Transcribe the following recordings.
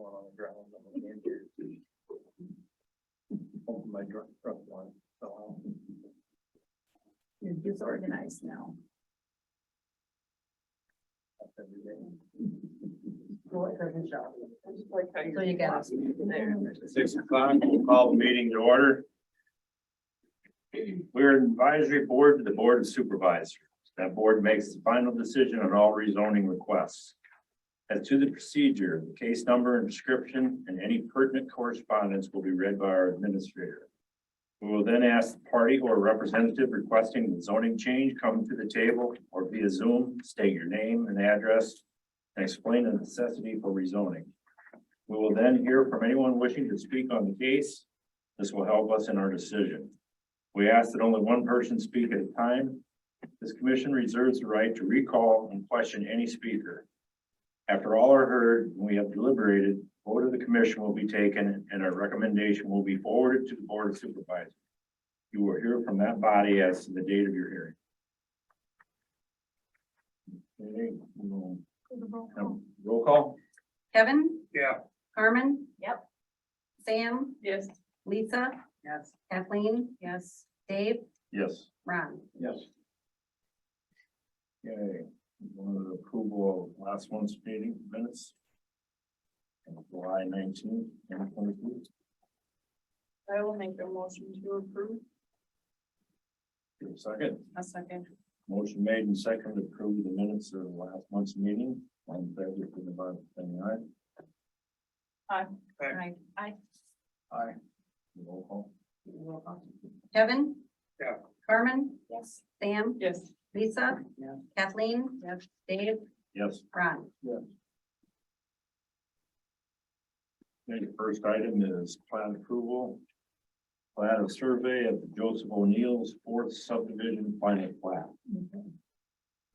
on the ground. Open my truck one. So You're disorganized now. that's every day. So you got us there. 6 o'clock, we'll call the meeting to order. We're an advisory board to the Board of Supervisors. That board makes the final decision on all rezoning requests. As to the procedure, the case number and description and any pertinent correspondence will be read by our administrator. We will then ask the party or representative requesting the zoning change come to the table or via Zoom, state your name and address, and explain the necessity for rezoning. We will then hear from anyone wishing to speak on the case. This will help us in our decision. We ask that only one person speak at a time. This commission reserves the right to recall and question any speaker. After all are heard and we have deliberated, vote of the commission will be taken and a recommendation will be forwarded to the Board of Supervisors. You will hear from that body as to the date of your hearing. Okay, we'll have roll call. Kevin, Yeah. Carmen. Yep. Sam, Yes. Lisa, Yes. Kathleen, yes, Dave, Yes. Ron. Yes. Okay, one of the approval of last month's meeting minutes. July 19th, 2022. I will make a motion to approve. Give a second. A second. Motion made and seconded to approve the minutes of last month's meeting. All in favor, signify by saying aye. Aye. Aye. Aye. Aye. Roll call. Kevin. Yeah. Carmen. Yes. Sam, Yes. Lisa. Yeah. Kathleen. Yes. Dave, Yes. Ron. Okay, the first item is plat approval. Plat of survey of the Joseph O'Neill's 4th subdivision final plat.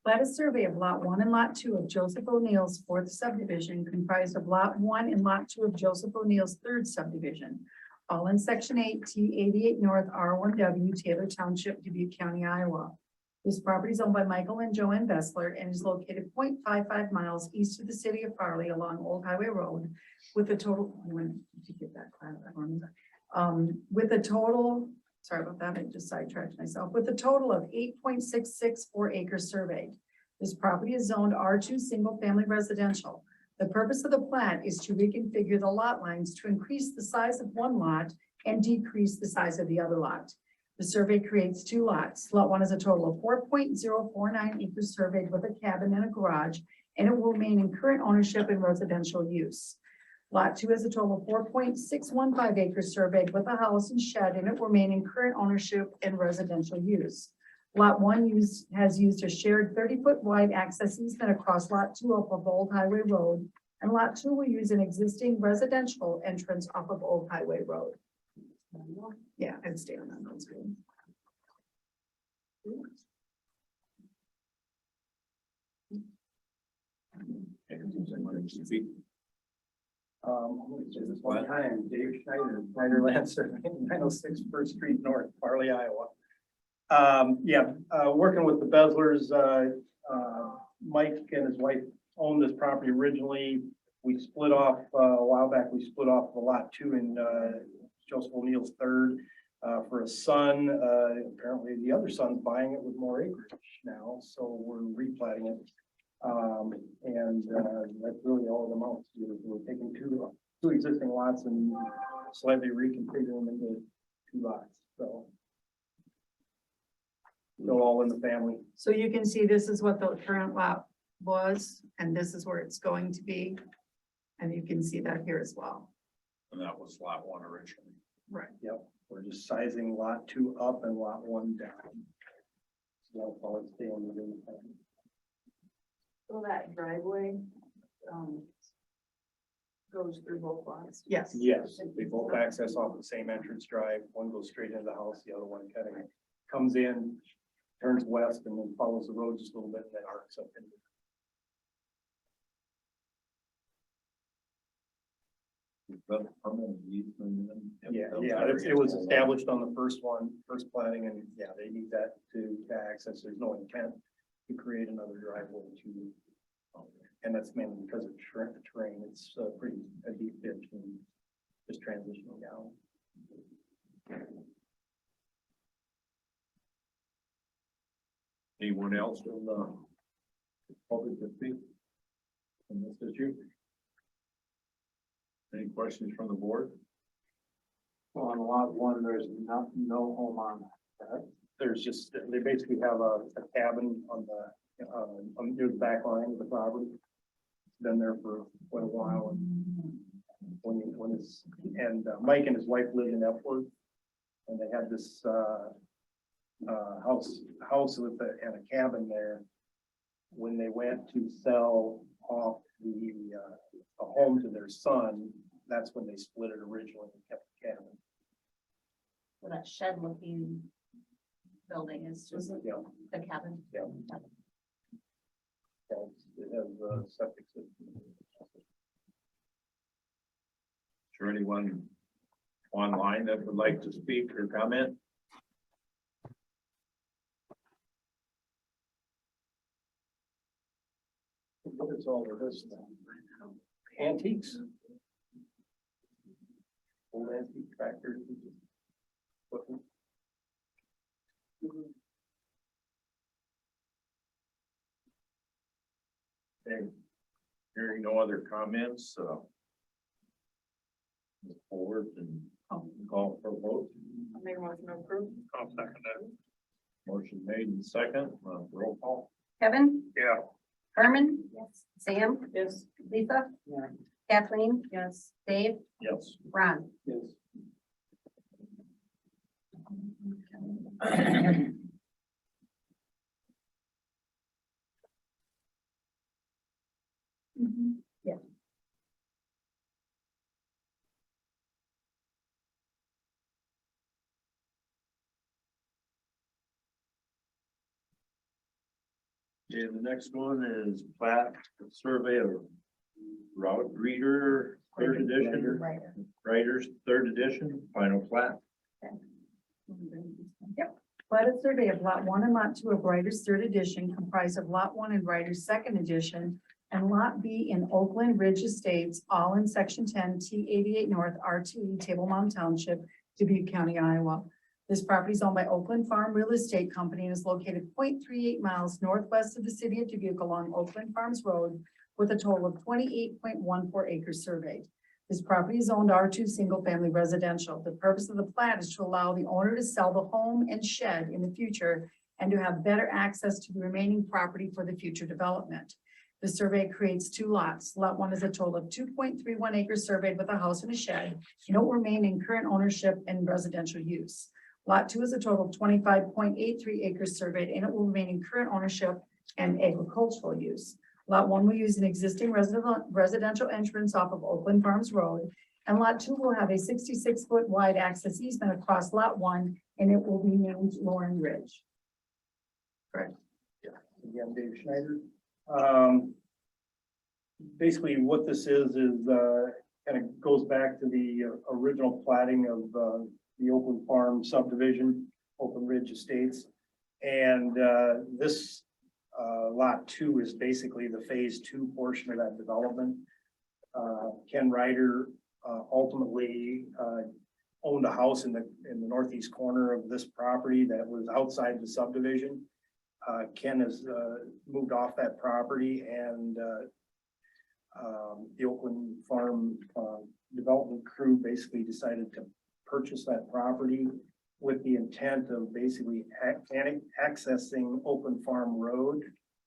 Plat of survey of lot 1 and lot 2 of Joseph O'Neill's 4th subdivision comprised of lot 1 and lot 2 of Joseph O'Neill's 3rd subdivision. All in section 8 T88 North R1W Taylor Township, Dubuque County, Iowa. This property is owned by Michael and Joanne Vessler and is located 0.55 miles east of the city of Farley along Old Highway Road with a total, with a total, sorry about that, I just sidetracked myself, with a total of 8.664 acres surveyed. This property is zoned R2 single family residential. The purpose of the plat is to reconfigure the lot lines to increase the size of one lot and decrease the size of the other lot. The survey creates 2 lots. Lot 1 is a total of 4.049 acres surveyed with a cabin and a garage, and it will remain in current ownership and residential use. Lot 2 is a total of 4.615 acres surveyed with a house and shed, and it will remain in current ownership and residential use. Lot 1 has used a shared 30-foot wide access easement across Lot 2 off of Old Highway Road, and Lot 2 will use an existing residential entrance off of Old Highway Road. Yeah, I'd stay on that one screen. This one time, Dave Schneider Land Survey, 906 First Street North, Farley, Iowa. Working with the Beslers, Mike and his wife owned this property originally. We split off, a while back, we split off the lot 2 in Joseph O'Neill's 3rd for a son. Apparently the other son's buying it with more acreage now, so we're replatting it. That's really all it amounts to. We're taking two existing lots and slightly reconfiguring them into 2 lots, so. Go all in the family. So you can see this is what the current lot was, and this is where it's going to be. And you can see that here as well. And that was lot 1 originally. Right. Yep, we're just sizing lot 2 up and lot 1 down. So that's all it's staying within the family. So that driveway, goes through both lots. Yes. Yes, they both access off the same entrance drive. One goes straight into the house, the other one kind of comes in, turns west, and then follows the road just a little bit and then arcs up into. It was established on the first planning, and yeah, they need that to access. There's no intent to create another driveway to. And that's mainly because of terrain. It's pretty a deep ditch and just transitioning down. Anyone else from the public to speak on this issue? Any questions from the board? On lot one, there's no home on that. There's just, they basically have a cabin on near the back line of the property. It's been there for quite a while. And Mike and his wife lived in Epworth, and they had this house with and a cabin there. When they went to sell off a home to their son, that's when they split it originally and kept the cabin. So that shed looking building is just Yeah. the cabin. Yeah. It has a septic system. Is there anyone online that would like to speak or comment? What is all of this now? Antiques. Old antique tractors. Equipment. Okay. Hearing no other comments, move forward and call for a vote. I'll make a motion to approve. I'll second that. Motion made and second, roll call. Kevin, Yeah. Herman, yes. Sam, Yes. Lisa, Yeah. Kathleen, Yes. Dave, Yes. Ron. Yes. Yeah. Okay, the next one is plat survey of route reader, third edition, Right. writers, third edition, final plat. Platted survey of lot one and lot two of Ryder's third edition comprised of lot one and Ryder's second edition and lot B in Oakland Ridge Estates, all in section 10 T88 North R2E Table Mountain Township, Dubuque County, Iowa. This property is owned by Oakland Farm Real Estate Company and is located 0.38 miles northwest of the city of Dubuque along Oakland Farms Road with a total of 28.14 acres surveyed. This property is owned R2 single family residential. The purpose of the plat is to allow the owner to sell the home and shed in the future and to have better access to the remaining property for the future development. The survey creates two lots. Lot one is a total of 2.31 acres surveyed with a house and a shed, and it will remain in current ownership and residential use. Lot two is a total of 25.83 acres surveyed, and it will remain in current ownership and agricultural use. Lot one will use an existing residential entrance off of Oakland Farms Road, and lot two will have a 66-foot wide access easement across lot one, and it will be named Lauren Ridge. Correct. Again, Dave Schneider. Basically what this is kind of goes back to the original platting of the Oakland Farm subdivision, Oakland Ridge Estates. And this lot two is basically the phase two portion of that development. Ken Ryder ultimately owned a house in the northeast corner of this property that was outside the subdivision. Ken has moved off that property, and the Oakland Farm development crew basically decided to purchase that property with the intent of basically accessing Oakland Farm Road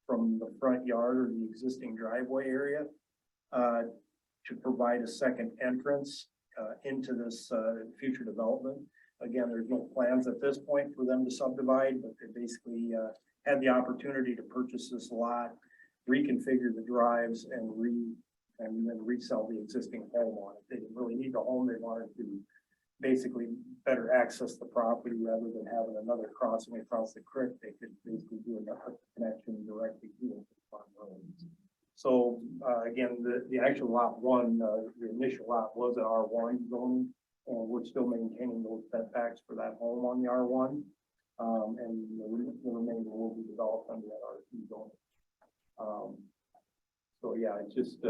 from the front yard or the existing driveway area to provide a second entrance into this future development. Again, there's no plans at this point for them to subdivide, but they basically had the opportunity to purchase this lot, reconfigure the drives, and then resell the existing home on it. They didn't really need the home. They wanted to basically better access the property rather than having another crossing across the creek. They could basically do another connection directly to the farm road. So again, the actual lot one, the initial lot was an R1 zoning, and we're still maintaining those setbacks for that home on the R1. And the remainder will be developed under that R2 zone. So yeah, it's just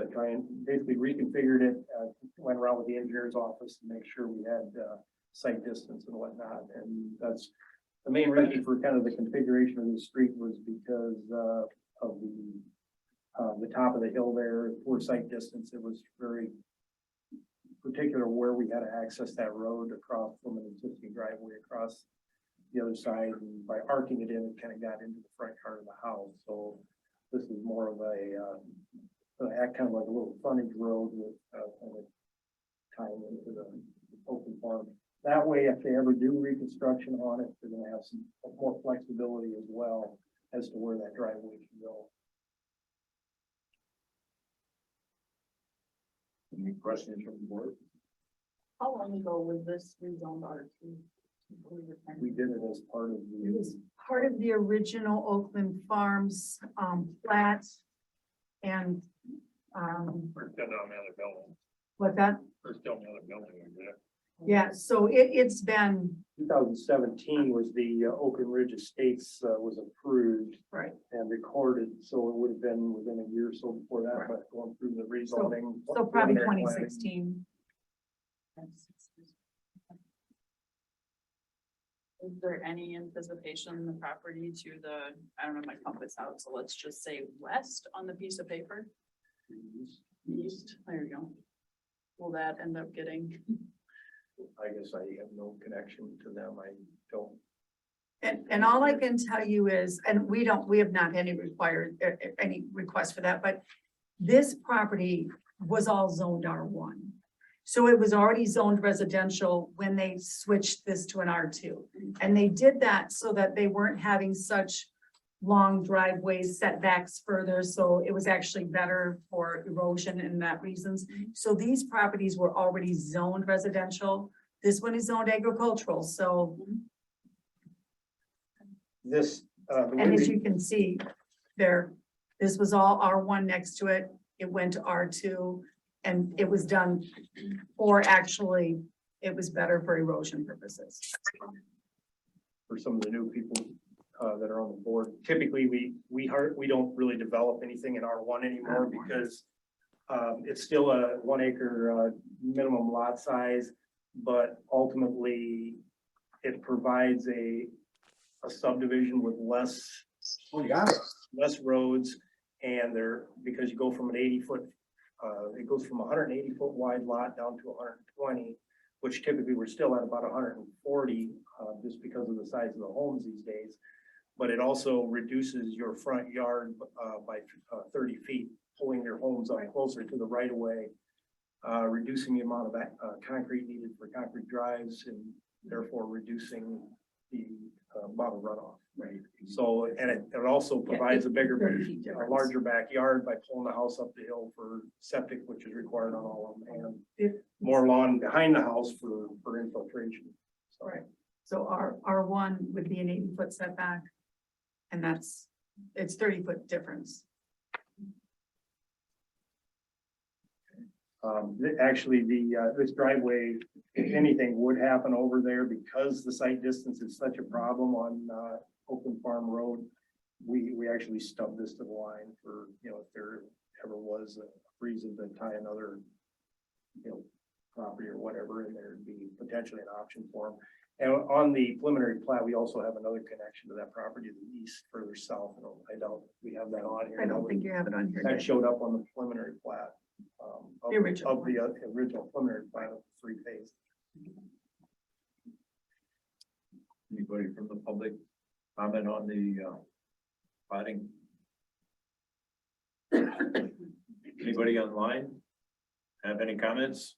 basically reconfigured it, went around with the engineer's office to make sure we had site distance and whatnot. And that's the main reason for kind of the configuration of the street was because of the top of the hill there, for site distance. It was very particular where we had to access that road across from an existing driveway across the other side. And by arcing it in, it kind of got into the front yard of the house. So this is more of act kind of like a little frontage road with kind of tying into the open farm. That way, if they ever do reconstruction on it, they're gonna have some more flexibility as well as to where that driveway can go. Any questions from the board? How long ago was this rezoned R2? We did it as part of It was the, part of the original Oakland Farms, plat. And, We're still on the other building. what that, We're still on the other building, yeah. yeah, so it's been, 2017 was the Oakland Ridge Estates was approved right, and recorded, so it would have been within a year or so before that, but going through the rezoning. so probably preliminary planning. 2016. Is there any anticipation in the property to the, I don't know my compass out, so let's just say west on the piece of paper? East, there you go. Will that end up getting? I guess I have no connection to them. I don't. And all I can tell you is, and we have not any any request for that, but this property was all zoned R1. So it was already zoned residential when they switched this to an R2. And they did that so that they weren't having such long driveways, setbacks further. So it was actually better for erosion and that reasons. So these properties were already zoned residential. This one is zoned agricultural. So, This, and as you can see there, this was all R1 next to it. It went to R2 and it was done for actually, it was better for erosion purposes. for some of the new people that are on the board, typically we don't really develop anything in R1 anymore because it's still a 1 acre minimum lot size, but ultimately it provides a subdivision with less roads, and because you go from an 80-foot, it goes from 180-foot wide lot down to 120, which typically we're still at about 140, just because of the size of the homes these days. But it also reduces your front yard by 30 feet, pulling your homes up closer to the right of way, reducing the amount of concrete needed for concrete drives, and therefore reducing the amount of runoff. Right. So, and it also provides a bigger, 30 feet a difference. larger backyard by pulling the house up the hill for septic, which is required on all of them, and more lawn behind the house for infiltration. So, Right. So R1 would be an 80-foot setback. And it's 30-foot difference. Actually, this driveway, if anything, would happen over there because the site distance is such a problem on Oakland Farm Road. We actually stubbed this to the line for, if there ever was a reason to tie another, property or whatever, and there'd be potentially an option for them. And on the preliminary plat, we also have another connection to that property to the east, further south. I doubt we have that on here. I don't think you have it on here. That yet. showed up on the preliminary plat. The original Of the original preliminary plat of 3 phase. Anybody from the public comment on the plotting? Anybody online have any comments?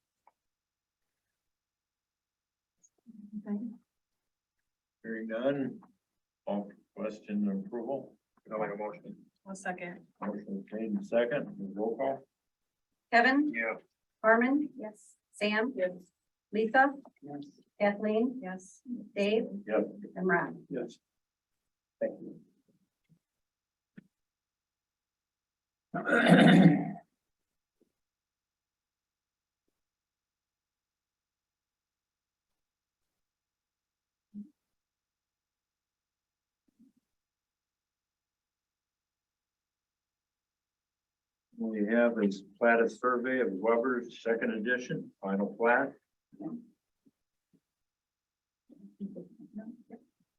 Okay. Hearing none. All question and approval. Can I make a motion? 1 second. Motion is made and second. Roll call. Kevin, Yeah. Carmen. Yes. Sam, Yes. Lisa, Yes. Kathleen, Yes. Dave, Yep. and Ron. Yes. Thank you. What we have is plat of survey of Weber's second edition, final plat.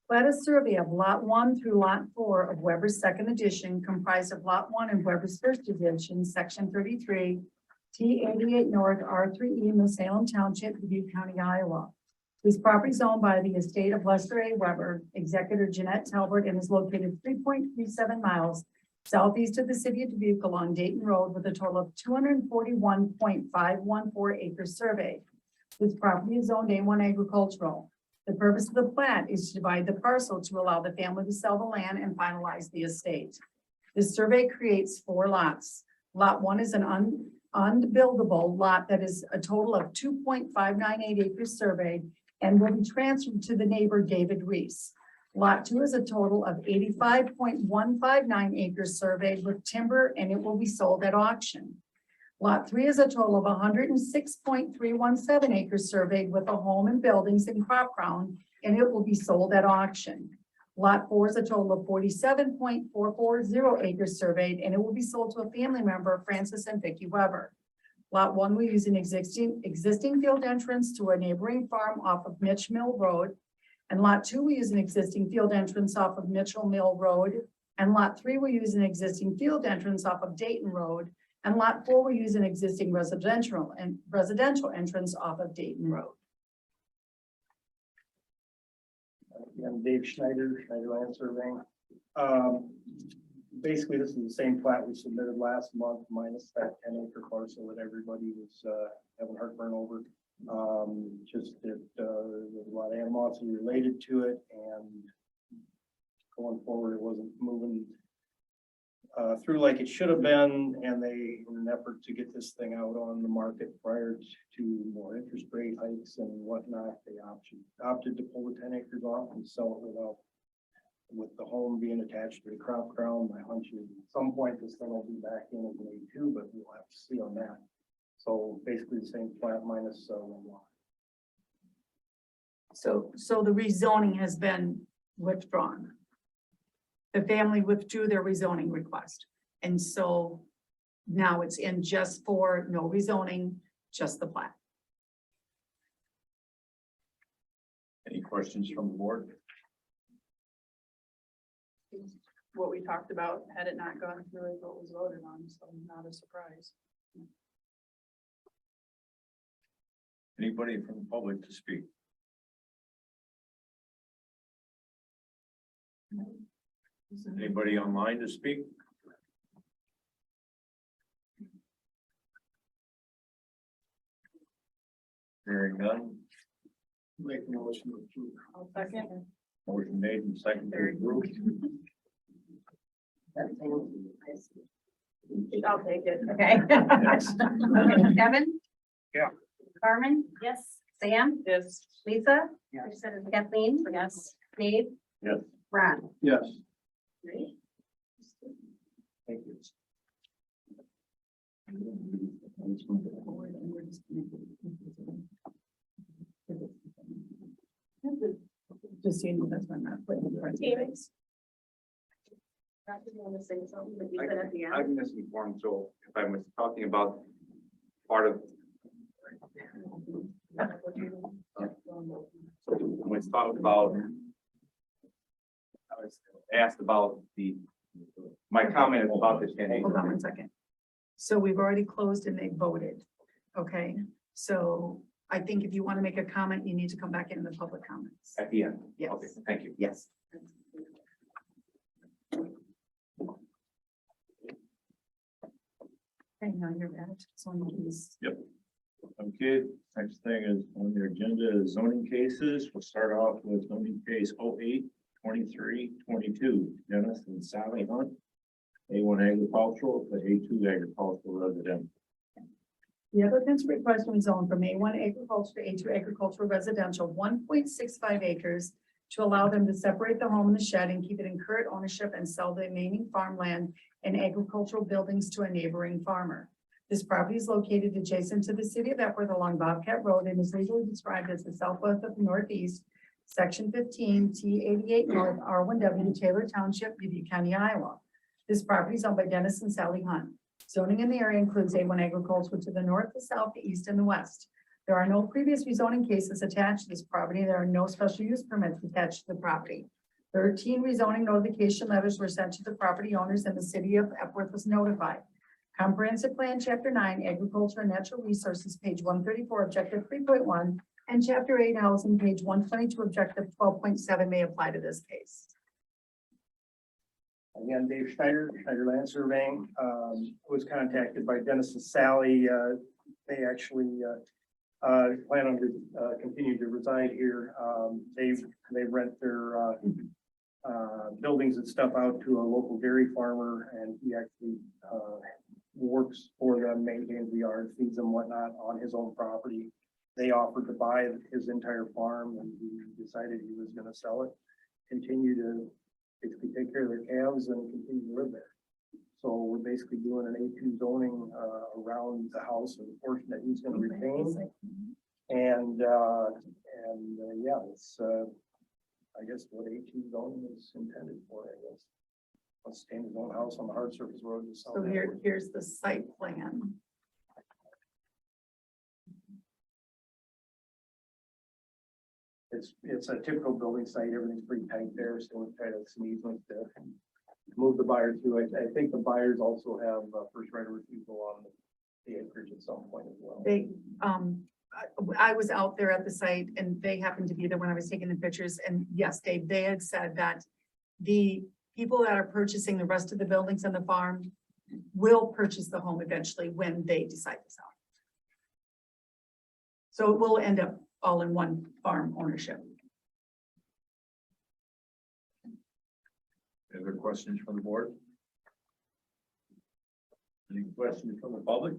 Plat of survey of lot 1 through lot 4 of Weber's second edition comprised of lot 1 and Weber's first edition, section 33, T88 North, R3E, New Salem Township, Dubuque County, Iowa. This property is owned by the estate of Lester A. Weber, executor Jeanette Talbert, and is located 3.37 miles southeast of the city of Dubuque along Dayton Road with a total of 241.514 acres surveyed. This property is zoned A1 agricultural. The purpose of the plat is to divide the parcel to allow the family to sell the land and finalize the estate. This survey creates 4 lots. Lot 1 is an unbuildable lot that is a total of 2.598 acres surveyed and will be transferred to the neighbor David Reese. Lot 2 is a total of 85.159 acres surveyed with timber, and it will be sold at auction. Lot 3 is a total of 106.317 acres surveyed with a home and buildings and crop ground, and it will be sold at auction. Lot 4 is a total of 47.440 acres surveyed, and it will be sold to a family member, Francis and Vicki Weber. Lot 1 will use an existing field entrance to a neighboring farm off of Mitch Mill Road. And lot 2 will use an existing field entrance off of Mitchell Mill Road. And lot 3 will use an existing field entrance off of Dayton Road. And lot 4 will use an existing residential entrance off of Dayton Road. I'm Dave Schneider, Schneider Land Surveying. Basically, this is the same plat we submitted last month, minus that 10-acre parcel that everybody was having heartburn over. Just that there's a lot of animosity related to it, and going forward, it wasn't moving through like it should have been, and they, in an effort to get this thing out on the market prior to more interest rate hikes and whatnot, they opted to pull the 10 acres off and sell it with the home being attached to the crop ground. My hunch is at some point this thing will be back in as an A2, but we'll have to see on that. So basically the same plat minus 1 lot. So the rezoning has been withdrawn. The family withdrew their rezoning request. And so now it's in just for no rezoning, just the plat. Any questions from the board? What we talked about, had it not gone through is what was voted on, so not a surprise. Anybody from the public to speak? Anybody online to speak? Hearing none, Make the motion to approve. I'll second. motion made and seconded. I'll take it. Okay. Kevin? Yeah. Carmen? Yes. Sam? Yes. Lisa? Yes. Kathleen? Yes. Dave? Yes. Ron? Yes. Thank you. Just so you know, that's when I'm not putting the price tags. I'm misinformed, so if I was talking about part of. When it's talked about. I was asked about my comment is about the 10 Hold on acre. 1 second. So we've already closed and they voted. Okay, so I think if you want to make a comment, you need to come back in the public comments. At the end. Yes. Okay, thank you. Yes. Okay, now you're at, so please. Okay, next thing is on the agenda is zoning cases. We'll start off with zoning case 08-23-22. Dennis and Sally Hunt. A1 agricultural to A2 agricultural residential. The applicant's request to zone from A1 agriculture to A2 agricultural residential, 1.65 acres to allow them to separate the home and the shed and keep it in current ownership and sell the remaining farmland and agricultural buildings to a neighboring farmer. This property is located adjacent to the city of Epworth along Bobcat Road and is legally described as the southwest of the northeast, section 15, T88 North, R1W, Taylor Township, Dubuque County, Iowa. This property is owned by Dennis and Sally Hunt. Zoning in the area includes A1 agricultural to the north, the south, the east, and the west. There are no previous rezoning cases attached to this property. There are no special use permits attached to the property. 13 rezoning notification letters were sent to the property owners and the city of Epworth was notified. Comprehensive Plan, Chapter 9, Agriculture and Natural Resources, page 134, Objective 3.1, and Chapter 8, Housing, page 122, Objective 12.7 may apply to this case. Again, Dave Schneider, Schneider Land Surveying, was contacted by Dennis and Sally. They actually plan on continue to reside here. They rent their buildings and stuff out to a local dairy farmer, and he actually works for them, maintains the yard, feeds them, whatnot, on his own property. They offered to buy his entire farm, and he decided he was going to sell it, continue to basically take care of their calves and continue to live there. So we're basically doing an A2 zoning around the house and the portion that he's going to retain. And yeah, it's I guess what A2 zoning is intended for, I guess. Let's stay in his own house on the hard surface road. So here's the site plan. It's a typical building site. Everything's pretty tight there, so we've tried to some easement to move the buyer through. I think the buyers also have first right of refusal on the acreage at some point as well. They, I was out there at the site and they happened to be there when I was taking the pictures. And yes, Dave, they had said that the people that are purchasing the rest of the buildings on the farm will purchase the home eventually when they decide to sell. So it will end up all in one farm ownership. Any other questions from the board? Any questions from the public?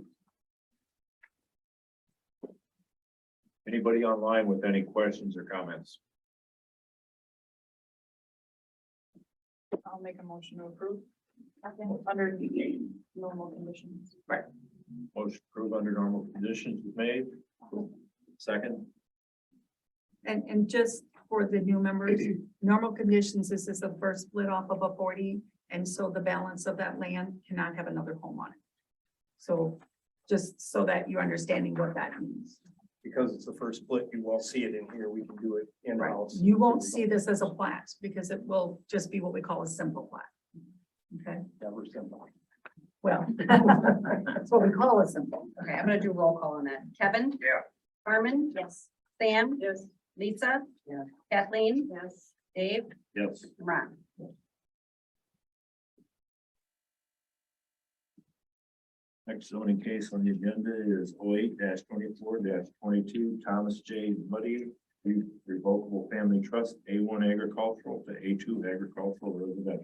Anybody online with any questions or comments? I'll make a motion to approve. Under the normal conditions. Right. Motion approved under normal conditions was made. Second, And just for the new members, normal conditions, this is the first split off of a 40. And so the balance of that land cannot have another home on it. So just so that you're understanding what that means. Because it's the first split, you won't see it in here. We can do it in-house. You won't see this as a plat because it will just be what we call a simple plat. Okay, Never simple. well, that's what we call a simple. Okay, I'm gonna do roll call on that. Kevin? Yeah. Carmen? Yes. Sam? Yes. Lisa? Yeah. Kathleen? Yes. Dave? yes. Ron? Next zoning case on the agenda is 08-24-22 Thomas J. Buddy, revocable family trust, A1 agricultural to A2 agricultural residential.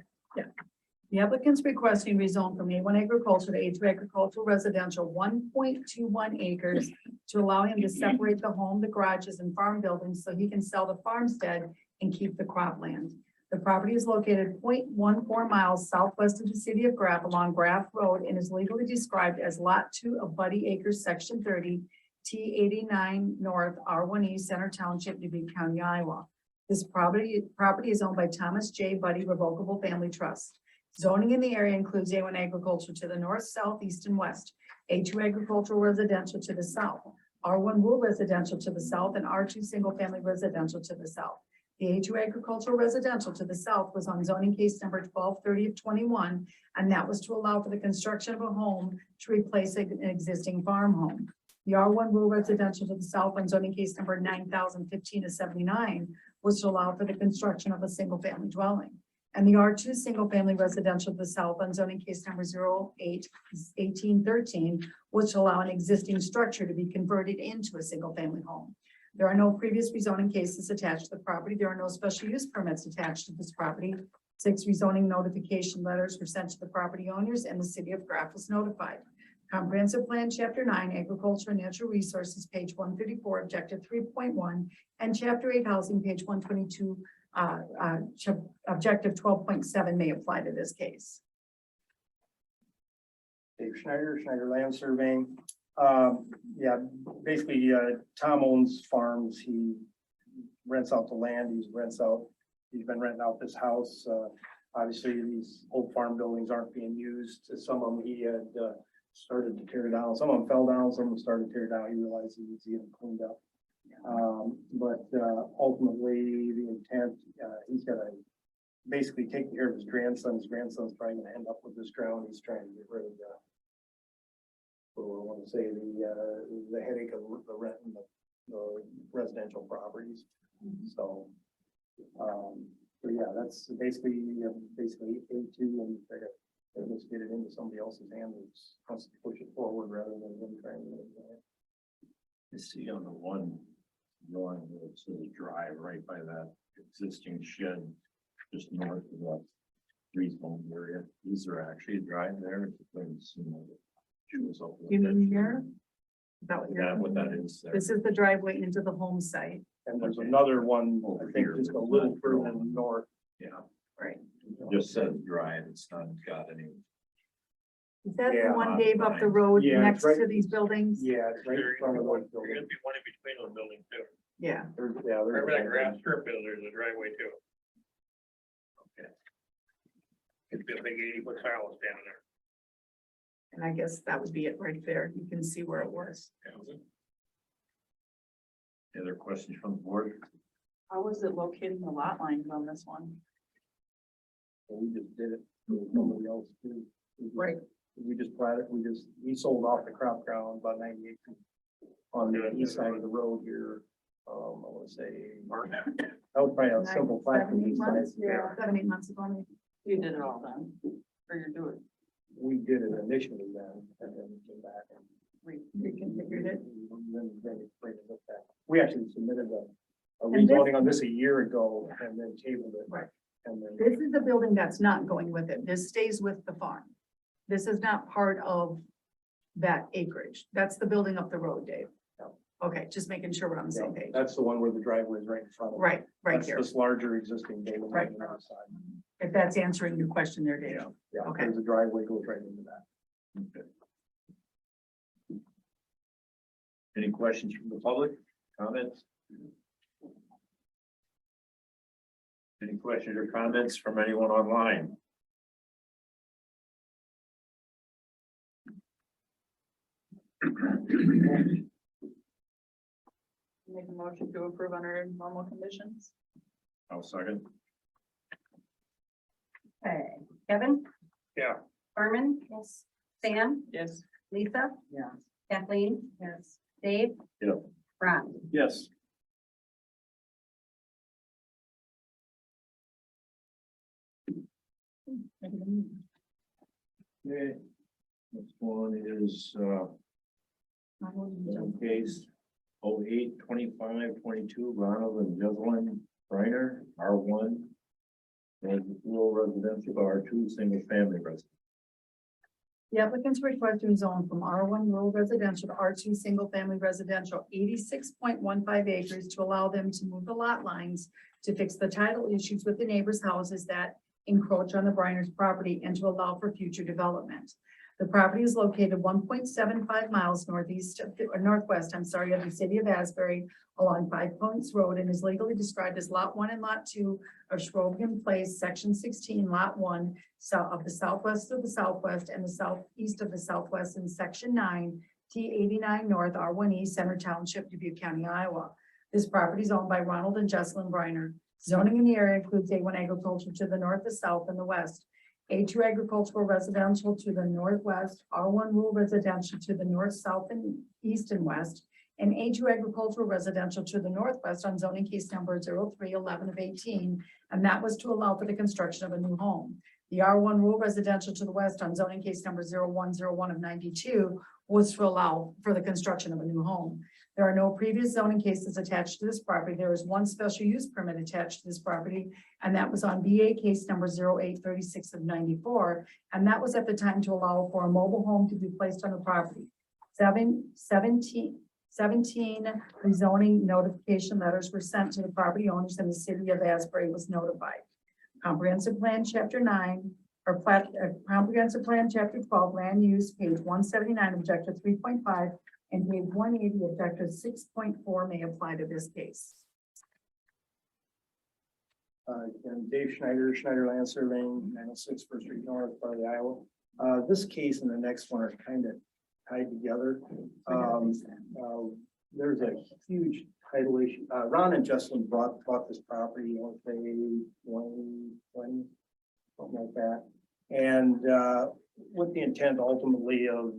The applicant's requesting rezone from A1 agriculture to A2 agricultural residential, 1.21 acres to allow him to separate the home, the garages and farm buildings so he can sell the farmstead and keep the cropland. The property is located 0.14 miles southwest of the city of Graff along Graff Road and is legally described as Lot 2 of Buddy Acres, Section 30, T89 North, R1E, Center Township, Dubuque County, Iowa. This property is owned by Thomas J. Buddy Revocable Family Trust. Zoning in the area includes A1 agriculture to the north, south, east, and west, A2 agricultural residential to the south, R1 rural residential to the south, and R2 single family residential to the south. The A2 agricultural residential to the south was on zoning case number 1230 of 21, and that was to allow for the construction of a home to replace an existing farm home. The R1 rural residential to the south on zoning case number 9015 of 79 was to allow for the construction of a single family dwelling. And the R2 single family residential to the south on zoning case number 08-1813 was to allow an existing structure to be converted into a single family home. There are no previous rezoning cases attached to the property. There are no special use permits attached to this property. 6 rezoning notification letters were sent to the property owners and the city of Graff was notified. Comprehensive Plan, Chapter 9, Agriculture and Natural Resources, page 134, Objective 3.1, and Chapter 8, Housing, page 122, Objective 12.7 may apply to this case. Dave Schneider, Schneider Land Surveying. Yeah, basically, Tom owns farms. He rents out the land. He's been renting out this house. Obviously, these old farm buildings aren't being used. Some of them he had, started to tear down. Some of them fell down, some of them started to tear down. He realized he needs to get them cleaned up. But ultimately, the intent, he's gonna basically take care of his grandson. His grandson's probably gonna end up with this ground. He's trying to get rid of I want to say the headache of the rent and the residential properties. So, but yeah, that's basically A2, and they're just get it into somebody else's hands and wants to push it forward rather than them trying to. You see on the one drawing, where it says drive right by that existing shed, just north of that rezone area. Is there actually a drive there? You mean here? Is that what Is you're? that what that is there? This is the driveway into the home site, And there's Okay. another one, I Over think, here, just but a it's little not further drawn. north. Yeah, right? just says drive. It's not got any. Is that the Yeah, one, Dave, up the road Yeah, next it's right- to these buildings? Yeah, it's right in front of those There's buildings. gonna be one in between those buildings too. Yeah, There's Wherever that grass strip is, there's a driveway too. Okay. It'd be a big 80-foot tile standing there. and I guess that would be it right there. You can see where it was. Any other questions from the board? How was it locating the lot lines on this one? And we just did it for somebody else too. We just- Right. We just planted, he sold off the crop ground about 98 on the east side of the road here. I want to say, that was probably a simple plat. from the 7, 8 east side. months, yeah, 7, 8 months ago, maybe. You did it all then, or you're doing, We did it initially then, and then we came back and Reconfigured it. then we played it with that. We actually submitted a And this- rezoning on this a year ago and then tabled it. Right. And then. This is the building that's not going with it. This stays with the farm. This is not part of that acreage. That's the building up the road, Dave. Okay, just making sure we're on the same page. That's the one where the driveway is right in front of it. Right, right That's here. this larger existing building Right. on the other side. If that's answering your question there, Dave. Yeah, Okay. there's a driveway goes right into that. Okay. Any questions from the public? Comments? Any questions or comments from anyone online? make a motion to approve under normal conditions? I'll second. Okay, Kevin? Yeah. Carmen? Yes. Sam? Yes. Lisa? Yeah. Kathleen? Yes. Dave? Yeah. Ron? Yes. Okay. Next one is, case 08-25-22, Ronald and Jocelyn Reiner, R1. And rural residential, R2, single family residence. The applicant's request to zone from R1 rural residential to R2 single family residential, 86.15 acres to allow them to move the lot lines to fix the title issues with the neighbors' houses that encroach on the Breiner's property and to allow for future development. The property is located 1.75 miles northwest of the city of Asbury along 5 Points Road and is legally described as Lot 1 and Lot 2 of Shrogan Place, Section 16, Lot 1, south of the southwest of the southwest and the southeast of the southwest in Section 9, T89 North, R1E, Center Township, Dubuque County, Iowa. This property is owned by Ronald and Jocelyn Breiner. Zoning in the area includes A1 agriculture to the north, the south, and the west. A2 agricultural residential to the northwest, R1 rural residential to the north, south, and east and west, and A2 agricultural residential to the northwest on zoning case number 0311 of 18, and that was to allow for the construction of a new home. The R1 rural residential to the west on zoning case number 0101 of 92 was to allow for the construction of a new home. There are no previous zoning cases attached to this property. There is one special use permit attached to this property, and that was on BA case number 0836 of 94, and that was at the time to allow for a mobile home to be placed on the property. 17 rezoning notification letters were sent to the property owners, and the city of Asbury was notified. Comprehensive Plan Chapter 9 or Comprehensive Plan Chapter 12 Land Use, page 179, Objective 3.5, and page 180, Objective 6.4 may apply to this case. And Dave Schneider Land Surveying, 906 First Street North, Farley, Iowa. This case and the next one are kind of tied together. There's a huge title issue. Ron and Justin bought this property, I want to say 2020, something like that. And with the intent ultimately of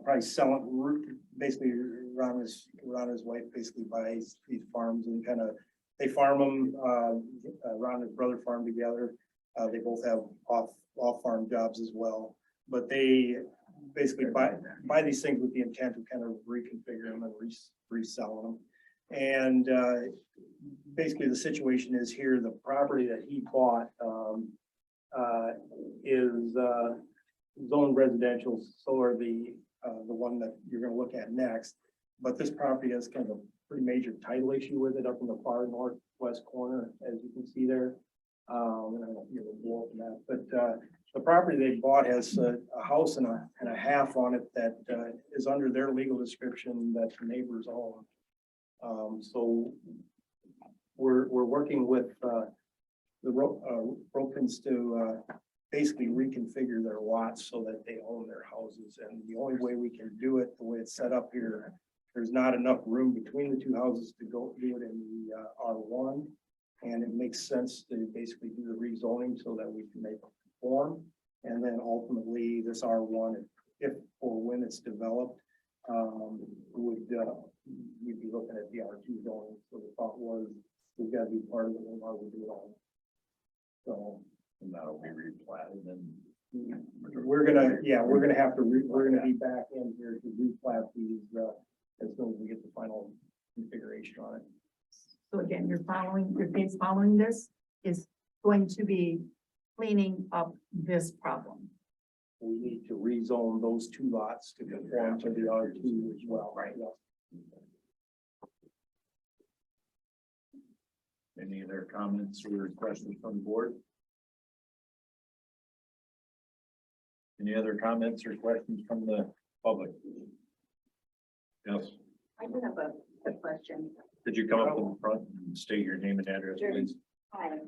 probably selling, basically Ron and his wife basically buys these farms and kind of, they farm them, Ron and his brother farm together. They both have off farm jobs as well, but they basically buy these things with the intent of kind of reconfigure them and resell them. And basically the situation is here, the property that he bought is zoned residential, so are the one that you're gonna look at next. But this property has kind of a pretty major title issue with it up in the far northwest corner, as you can see there. And I don't know if you'll blow up that, but the property they bought has a house and a half on it that is under their legal description that the neighbors own. So we're working with the Ropins to basically reconfigure their lots so that they own their houses. And the only way we can do it, the way it's set up here, there's not enough room between the two houses to go do it in the R1. And it makes sense to basically do the rezoning so that we can make it conform. And then ultimately this R1, if or when it's developed, we'd be looking at the R2 zoning. So the thought was we've got to be part of it and why we do it all. So And that'll be replatted and. we're gonna have to, we're gonna be back in here to replat these as soon as we get the final configuration on it. So again, your case following this is going to be cleaning up this problem. We need to rezone those two lots to conform to the R2 as well. Right. Any other comments or questions from the board? Any other comments or questions from the public? Yes, I do have a quick question. could you come up in front and state your name and address, Sure. please? Hi,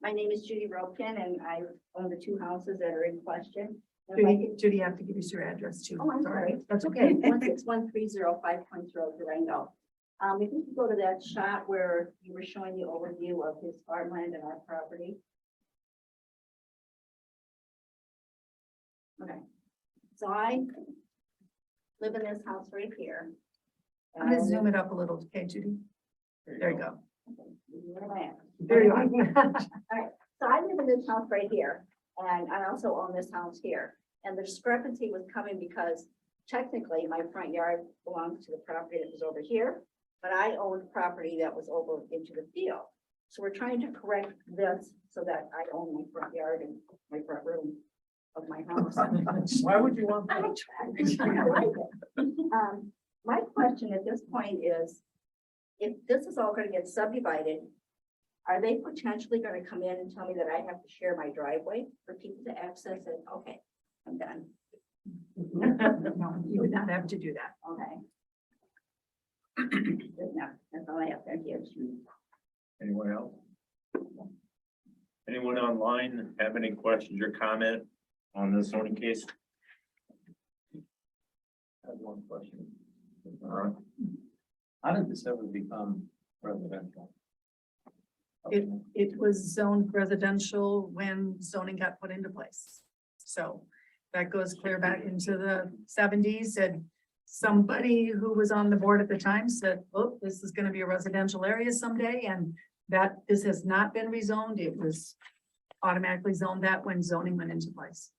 my name is Judy Ropkin and I own the two houses that are in question. And if I could- Judy, you have to give us your address too. Oh, I'm sorry. That's okay. 16130 5 Points Road, Durango. If you could go to that shot where you were showing the overview of his farmland and our property. Okay, so I live in this house right here. I'm gonna zoom it up a little, okay, Judy? There you go. Where am I at? There you are. So I live in this house right here, and I also own this house here. And the discrepancy was coming because technically my front yard belongs to the property that was over here, but I owned property that was over into the field. So we're trying to correct this so that I own my front yard and my front room of my house. Why would you want I that? like it. My question at this point is, if this is all gonna get subdivided, are they potentially gonna come in and tell me that I have to share my driveway for people to access it? Okay, I'm done. No, you would not have to do that. Okay. Good enough. That's all I have. Thank you. Anyone else? Anyone online have any questions or comment on this zoning case? I have one question. All right. How did this ever become residential? It was zoned residential when zoning got put into place. So that goes clear back into the 70s, and somebody who was on the board at the time said, oh, this is gonna be a residential area someday, and that this has not been rezoned. It was automatically zoned that when zoning went into place.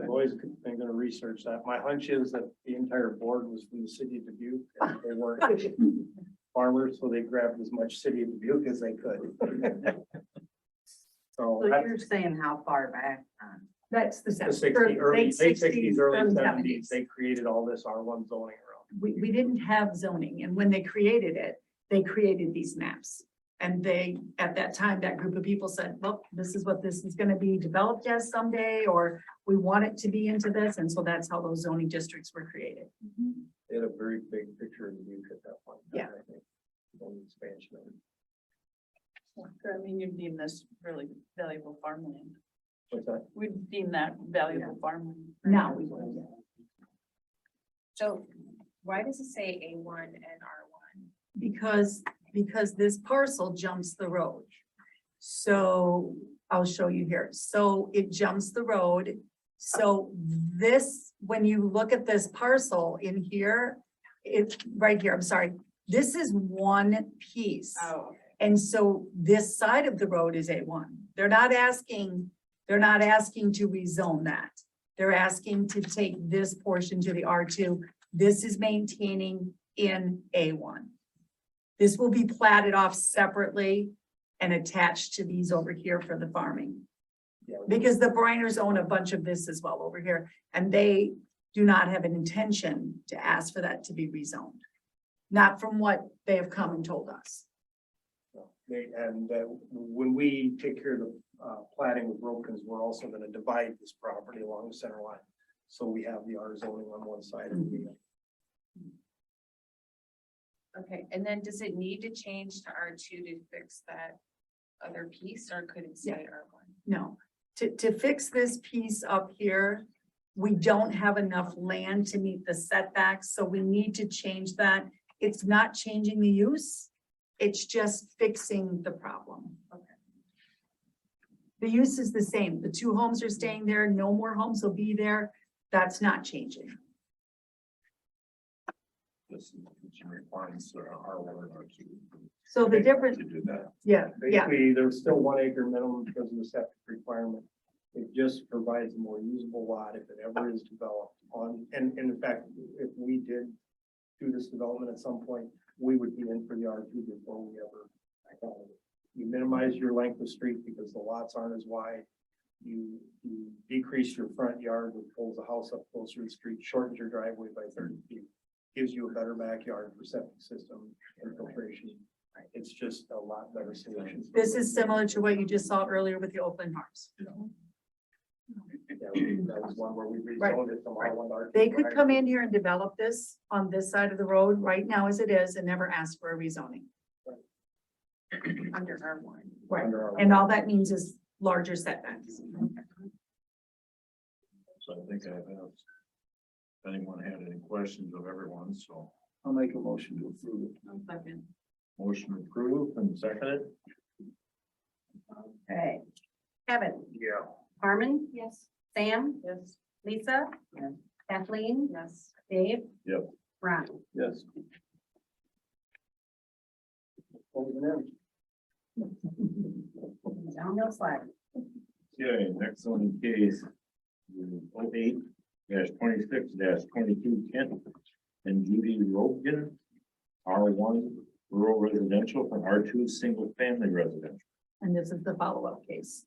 I've always been gonna research that. My hunch is that the entire board was from the city of Dubuque. And they weren't farmers, so they grabbed as much city of Dubuque as they could. So So you're saying how far back? That's the the 60, early, late 60s, early 70s, 70s. they created all this R1 zoning around. We didn't have zoning, and when they created it, they created these maps. And they, at that time, that group of people said, well, this is what this is gonna be developed as someday, or we want it to be into this, and so that's how those zoning districts were created. They had a very big picture of Dubuque at that point. Yeah. I think, on the expansion of it. I mean, you deem this really valuable farmland. What's that? We deem that valuable farmland. Now we would. So why does it say A1 and R1? Because this parcel jumps the road. So I'll show you here. So it jumps the road. So this, when you look at this parcel in here, it's right here, I'm sorry. This is one piece. Oh, And so this side of the road is A1. They're not asking to rezone that. They're asking to take this portion to the R2. This is maintaining in A1. This will be platted off separately and attached to these over here for the farming. Yeah, Because the Briners own a bunch of this as well over here, and they do not have an intention to ask for that to be rezoned. Not from what they have come and told us. And when we take care of the platting with Wilkins, we're also gonna divide this property along the center line. So we have the R zoning on one side and the Okay, and then does it need to change to R2 to fix that other piece, or could it say R1? No, to fix this piece up here, we don't have enough land to meet the setbacks, so we need to change that. It's not changing the use, it's just fixing the problem. Okay. The use is the same. The two homes are staying there, no more homes will be there. That's not changing. This requirements are R1 and R2. So the difference, To do that. yeah. basically, there's still 1 acre minimum because of the septic requirement. It just provides a more usable lot if it ever is developed on, and in fact, if we did do this development at some point, we would be in for the R2 before we ever. You minimize your length of street because the lots aren't as wide. You decrease your front yard, which pulls the house up closer to the street, shortens your driveway by 30 feet. Gives you a better backyard for septic system and filtration. It's just a lot better solution. This is similar to what you just saw earlier with the Oakland Farms. That was one where we rezoned it from R1 to R2. They could come in here and develop this on this side of the road right now as it is and never ask for a rezoning. Under R1. Right, Under our- and all that means is larger setbacks. So I think I've asked. If anyone had any questions of everyone, so I'll make a motion to approve it. one second. motion approved and seconded. Okay. Kevin, Yeah. Harmon, Yes. Sam, Yes. Lisa, Kathleen, Yes. Dave. Yep. Ron. Yes. Closing in. Downhill slide. Okay, next on the case. 08-26-22 Kent and Judy Rogan. R1 rural residential from R2 single family residential. And this is the follow-up case.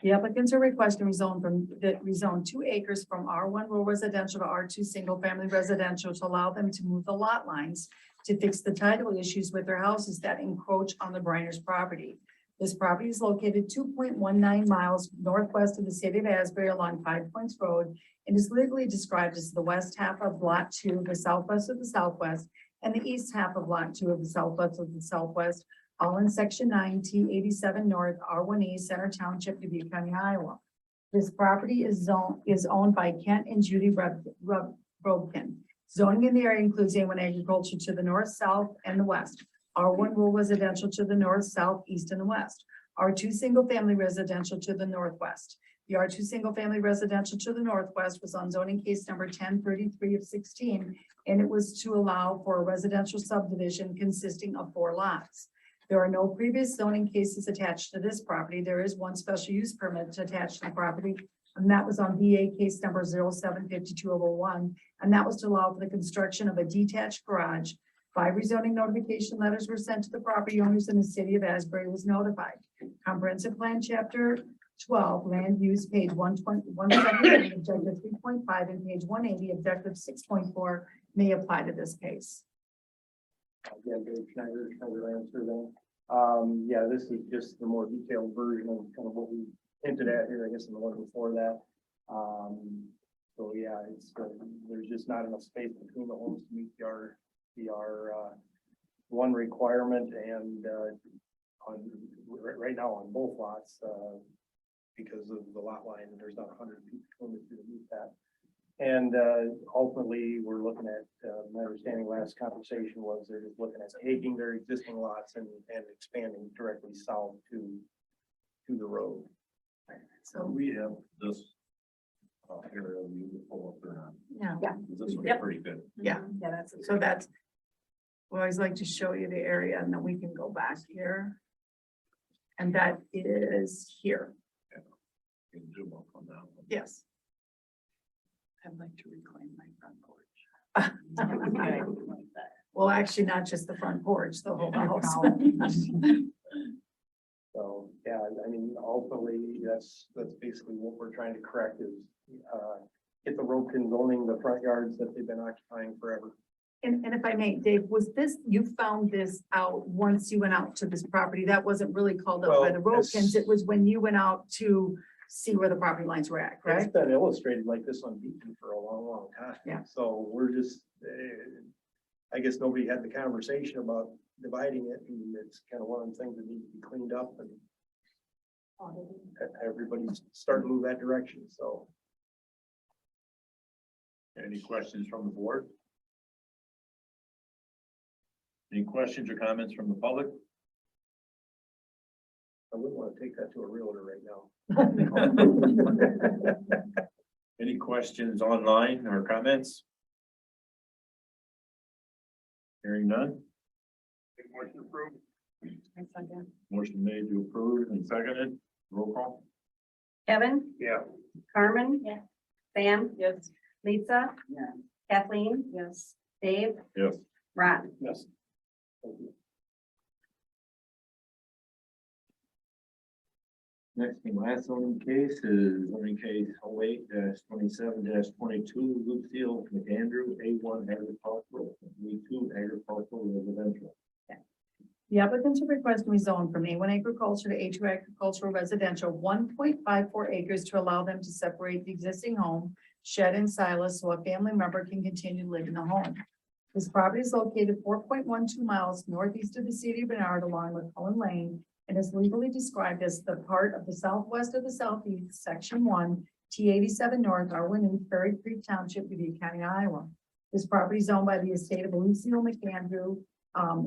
The applicants are requesting rezone 2 acres from R1 rural residential to R2 single family residential to allow them to move the lot lines to fix the title issues with their houses that encroach on the Briners property. This property is located 2.19 miles northwest of the city of Asbury along 5 Points Road and is legally described as the west half of Lot 2, the southwest of the southwest, and the east half of Lot 2 of the southwest of the southwest, all in Section 9 T87 North R1E Center Township, Dubuque County, Iowa. This property is owned by Kent and Judy Robkin. Zoning in the area includes A1 agriculture to the north, south, and the west. R1 rural residential to the north, south, east, and the west. R2 single family residential to the northwest. The R2 single family residential to the northwest was on zoning case number 1033 of 16, and it was to allow for a residential subdivision consisting of 4 lots. There are no previous zoning cases attached to this property. There is one special use permit attached to the property, and that was on BA case number 075201, and that was to allow for the construction of a detached garage. 5 rezoning notification letters were sent to the property owners, and the city of Asbury was notified. Comprehensive Plan Chapter 12, Land Use, page 120, objective 3.5, and page 180, objective 6.4 may apply to this case. Again, Dave Schneider answer that. Yeah, this is just the more detailed version of kind of what we hinted at here, I guess, in the one before that. So yeah, it's, there's just not enough space between the homes to meet the R1 requirement, and right now on both lots, because of the lot line, and there's not 100 feet between the two to meet that. And ultimately, we're looking at, my understanding last conversation was they're just looking at taking their existing lots and expanding directly south to the road. So, We have this area of beautiful up there. yeah, This looks Yep. pretty good. yeah, so that's, we always like to show you the area and then we can go back here. And that is here, You can zoom up on that one. yes. I'd like to reclaim my front porch. Well, actually, not just the front porch, the whole house. So, yeah, I mean, ultimately, that's basically what we're trying to correct is, get the road conzoning the front yards that they've been occupying forever. And if I may, Dave, was this, you found this out once you went out to this property? That wasn't really called up by the Well, roadkins. It was when you went out to see where the property lines were at, It's correct? been illustrated like this on Beacon for a long, long time. Yeah. So we're just, I guess nobody had the conversation about dividing it, and it's kind of one of the things that need to be cleaned up, and everybody's starting to move that direction, so. Any questions from the board? Any questions or comments from the public? I wouldn't want to take that to a realtor right now. Any questions online or comments? Hearing none, Make motion approved. motion made to approve and seconded, roll call. Kevin, Yeah. Carmen. Yeah. Sam, Yes. Lisa. Kathleen, Yes. Dave, Yes. Ron. Yes. Thank you. Next and last zoning case is zoning case 08-27-22, Lucille McAndrew, A1 agricultural, B2 agricultural residential. The applicants are requesting rezone from A1 agriculture to A2 agricultural residential, 1.54 acres to allow them to separate the existing home, shed and silos, so a family member can continue to live in the home. This property is located 4.12 miles northeast of the city of Bernard along with Cullen Lane and is legally described as the part of the southwest of the southeast, section 1, T87 North, R1 East, Ferry Creek Township, Dubuque County, Iowa. This property is owned by the estate of Lucille McAndrew,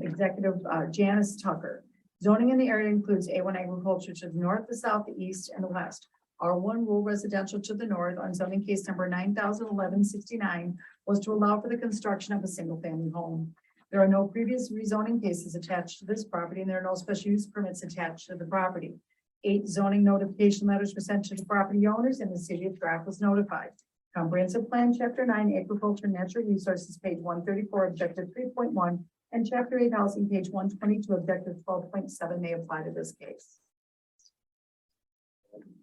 executive Janice Tucker. Zoning in the area includes A1 agriculture to the north, the south, the east, and the west. R1 rural residential to the north on zoning case number 901169 was to allow for the construction of a single family home. There are no previous rezoning cases attached to this property, and there are no special use permits attached to the property. 8 zoning notification letters were sent to the property owners, and the city of Draft was notified. Comprehensive Plan, Chapter 9, Agriculture and Natural Resources, page 134, Objective 3.1, and Chapter 8, Housing, page 122, Objective 12.7 may apply to this case.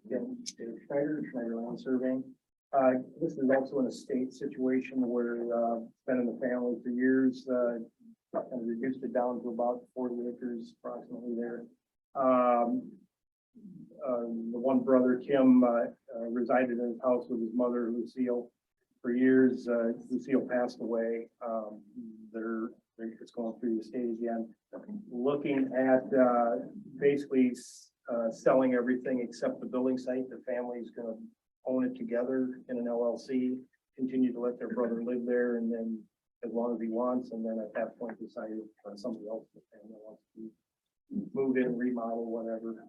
Again, Dave Schneider Land Surveying. This is also an estate situation where, it's been in the family for years, kind of reduced it down to about 40 acres approximately there. The one brother, Kim, resided in his house with his mother, Lucille, for years. Lucille passed away. It's going through the estate again. Looking at, basically, selling everything except the building site. The family's gonna own it together in an LLC, continue to let their brother live there, and then as long as he wants, and then at that point decide if somebody else in the family wants to move in, remodel, whatever.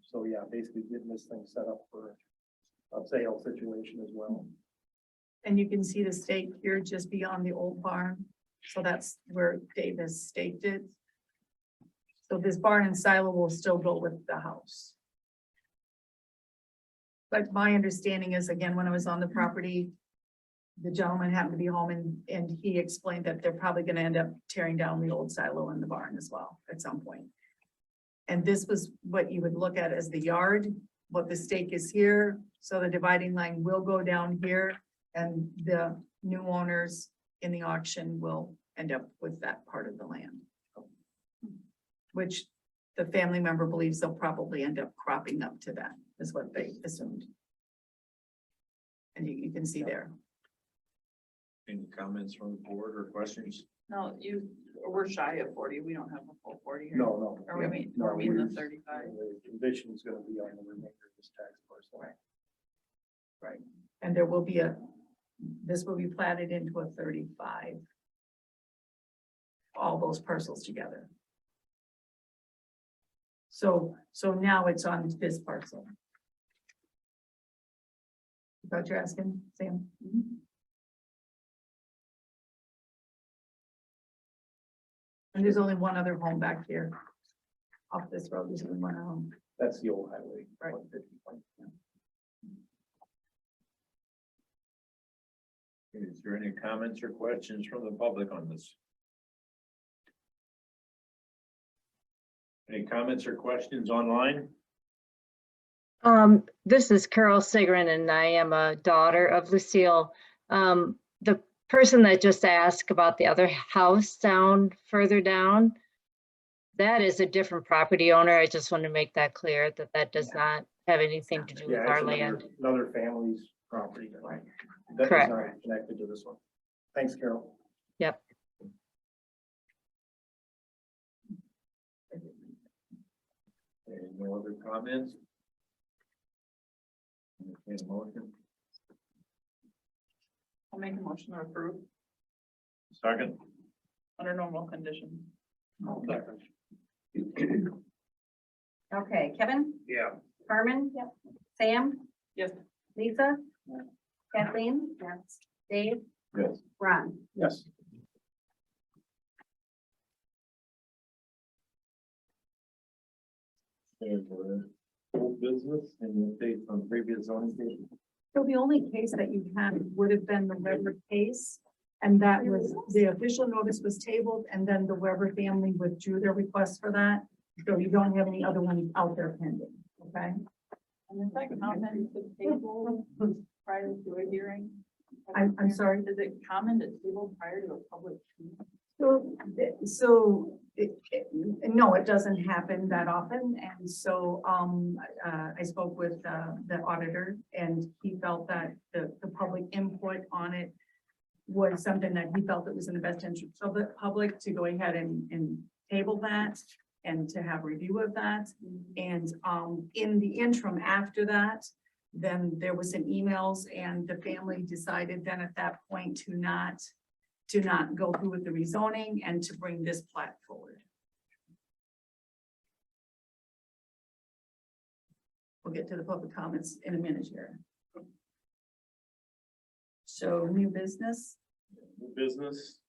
So yeah, basically getting this thing set up for a sale situation as well. And you can see the stake here just beyond the old barn. So that's where Davis staked it. So this barn and silo will still go with the house. But my understanding is, again, when I was on the property, the gentleman happened to be home and he explained that they're probably gonna end up tearing down the old silo in the barn as well at some point. And this was what you would look at as the yard, what the stake is here. So the dividing line will go down here and the new owners in the auction will end up with that part of the land. Which the family member believes they'll probably end up cropping up to that, is what they assumed. And you can see there. Any comments from the board or questions? No, we're shy of 40. We don't have a full 40 here. No. Or we mean, No, we're meeting the we're- 35. The condition is gonna be on the remainder of this tax parcel. And there will be this will be platted into a 35. All those parcels together. So now it's on this parcel. Thought you're asking, Sam? And there's only one other home back here. Off this road, there's only one home. That's the old highway. Right. 150. Is there any comments or questions from the public on this? Any comments or questions online? This is Carol Sigrin, and I am a daughter of Lucille. The person that just asked about the other house further down, that is a different property owner. I just want to make that clear that that does not have anything to do with Yeah, our it's land. another family's property. Right. That is Correct. not connected to this one. Thanks, Carol. Yep. Okay, no other comments? Entertain a motion. I'll make a motion to approve Second. under normal conditions. Okay, Kevin, Yeah. Carmen. Sam, Yes. Lisa. Kathleen. Yes. Dave, Yes. Ron. Yes. Full business and update from previous zoning cases. So the only case that you had would have been the Weber case. And that was, the official notice was tabled, and then the Weber family withdrew their request for that. So you don't have any other ones out there pending, okay? And is that common to table prior to a hearing? I'm sorry. Is it common to table prior to a public hearing? No, it doesn't happen that often, and so, I spoke with, the auditor, and he felt that the public input on it was something that he felt it was in the best interest of the public to go ahead and table that, and to have review of that, and, in the interim after that, then there was some emails, and the family decided then at that point to not go through with the rezoning and to bring this plat forward. We'll get to the public comments in a minute here. So new business. New business,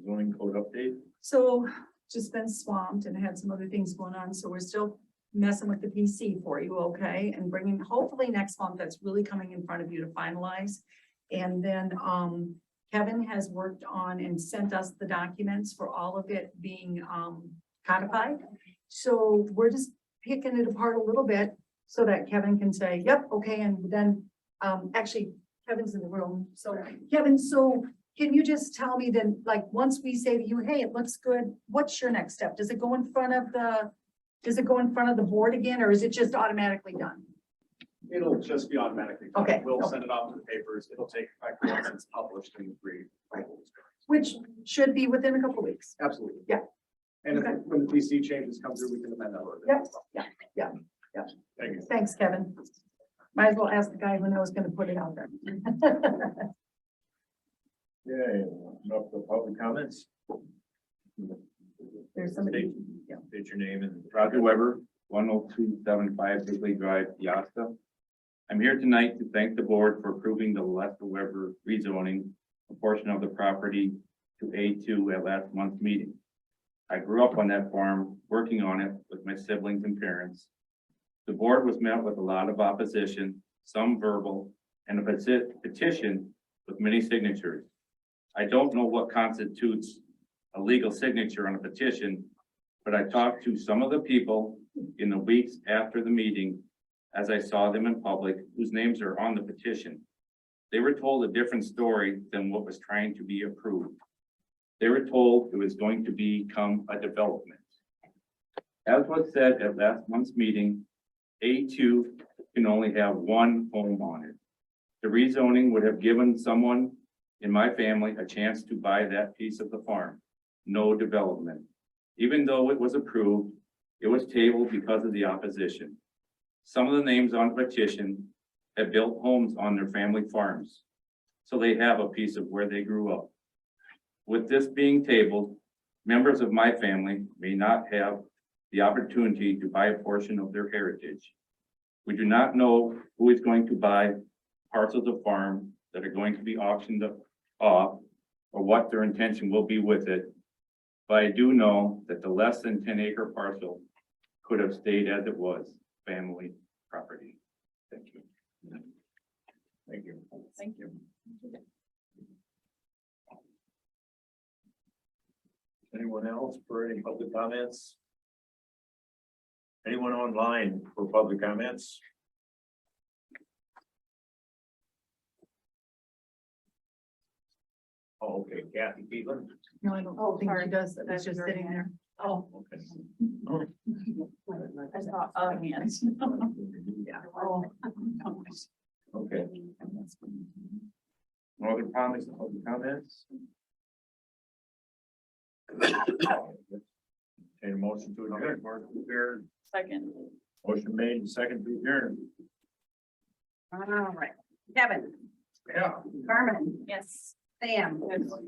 zoning code update. So just been swamped and had some other things going on. So we're still messing with the PC for you, okay? And bringing, hopefully next month, that's really coming in front of you to finalize. And then, Kevin has worked on and sent us the documents for all of it being codified. So we're just picking it apart a little bit so that Kevin can say, yep, okay, and then actually Kevin's in the room. So Kevin, so can you just tell me then, like, once we say to you, hey, it looks good, what's your next step? Does it go in front of the board again, or is it just automatically done? It'll just be automatically. done. Okay, We'll okay. send it off to the papers. It'll take effect once it's published in the free. Which should be within a couple of weeks. Absolutely. Yeah. And if, Okay. when the PC changes come through, we can amend that. ordinance. Yep. Thank you. Thanks, Kevin. Might as well ask the guy who knows going to put it out there. Yeah, enough for public comments. There's somebody. State your name and. Roger Weber, 10275 Bigley Drive, Piasta. I'm here tonight to thank the board for approving the Lester Weber rezoning a portion of the property to A2 at last month's meeting. I grew up on that farm, working on it with my siblings and parents. The board was met with a lot of opposition, some verbal, and a petition with many signatures. I don't know what constitutes a legal signature on a petition, but I talked to some of the people in the weeks after the meeting as I saw them in public whose names are on the petition. They were told a different story than what was trying to be approved. They were told it was going to become a development. As was said at last month's meeting, A2 can only have one home on it. The rezoning would have given someone in my family a chance to buy that piece of the farm. No development. Even though it was approved, it was tabled because of the opposition. Some of the names on the petition have built homes on their family farms, so they have a piece of where they grew up. With this being tabled, members of my family may not have the opportunity to buy a portion of their heritage. We do not know who is going to buy parcels of farm that are going to be auctioned off, or what their intention will be with it. But I do know that the less than 10-acre parcel could have stayed as it was, family property. Thank you. Thank you. Thank you. Anyone else for any public comments? Anyone online for public comments? Oh, okay, Kathy Peeland. No, I don't think she does. It's just sitting there. Oh. Okay. I saw a hand. Yeah. Oh. Okay. No other comments, public comments? Any motion to adjourn? Second. Motion made and second to adjourn. All right. Kevin, Yeah. Carmen, Yes. Sam, Lisa,